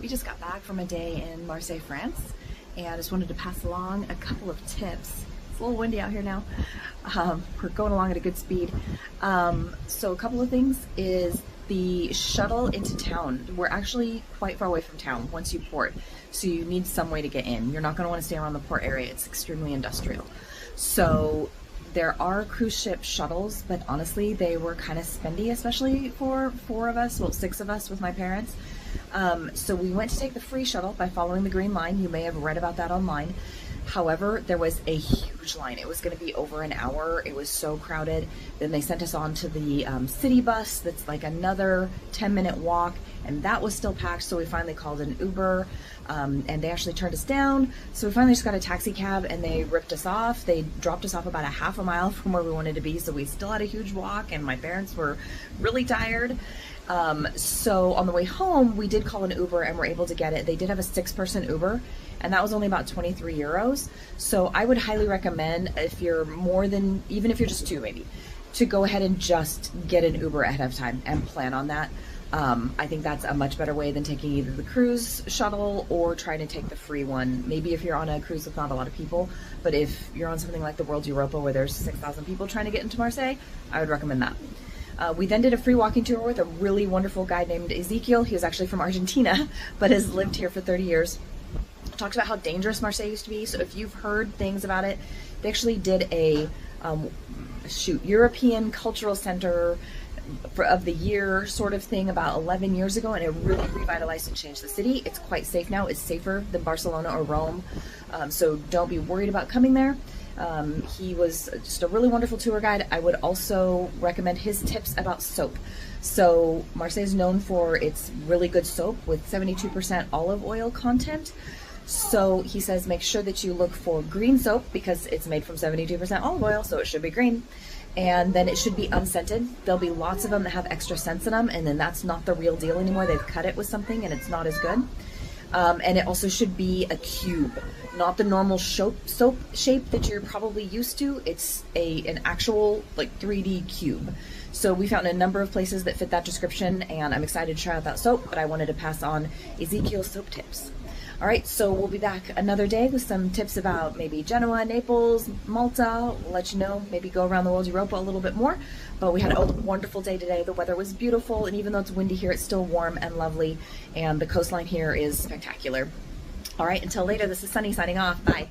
We just got back from a day in Marseille, France, and I just wanted to pass along a couple of tips. It's a little windy out here now. We're going along at a good speed. So a couple of things is the shuttle into town. We're actually quite far away from town once you port, so you need some way to get in. You're not going to want to stay around the port area. It's extremely industrial. So there are cruise ship shuttles, but honestly, they were kind of spendy, especially for six of us with my parents. So we went to take the free shuttle by following the green line. You may have read about that online. However, there was a huge line. It was going to be over an hour. It was so crowded. Then they sent us on to the city bus. That's like another 10-minute walk, and that was still packed. So we finally called an Uber, and they actually turned us down. So we finally just got a taxi cab, and they ripped us off. They dropped us off about a half a mile from where we wanted to be. So we still had a huge walk, and my parents were really tired. So on the way home, we did call an Uber and were able to get it. They did have a 6-person Uber, and that was only about 23 euros. So I would highly recommend, if you're more than, even if you're just two maybe, to go ahead and just get an Uber ahead of time and plan on that. I think that's a much better way than taking either the cruise shuttle or trying to take the free one. Maybe if you're on a cruise with not a lot of people, but if you're on something like the World Europa where there's 6,000 people trying to get into Marseille, I would recommend that. We then did a free walking tour with a really wonderful guy named Ezekiel. He was actually from Argentina, but has lived here for 30 years. Talked about how dangerous Marseille used to be. So if you've heard things about it, they actually did a European Cultural Center of the Year sort of thing about 11 years ago, and it really revitalized and changed the city. It's quite safe now. It's safer than Barcelona or Rome, so don't be worried about coming there. He was just a really wonderful tour guide. I would also recommend his tips about soap. So Marseille is known for its really good soap with 72% olive oil content. So he says make sure that you look for green soap because it's made from 72% olive oil, so it should be green. And then it should be unscented. There'll be lots of them that have extra scents in them, and then that's not the real deal anymore. They've cut it with something and it's not as good. And it also should be a cube, not the normal soap shape that you're probably used to. It's an actual like 3D cube. So we found a number of places that fit that description, and I'm excited to try out that soap, but I wanted to pass on Ezekiel's soap tips. All right, so we'll be back another day with some tips about maybe Genoa, Naples, Malta. We'll let you know, maybe go around the World Europa a little bit more. But we had a wonderful day today. The weather was beautiful, and even though it's windy here, it's still warm and lovely, and the coastline here is spectacular. All right, until later, this is Sunny signing off. Bye.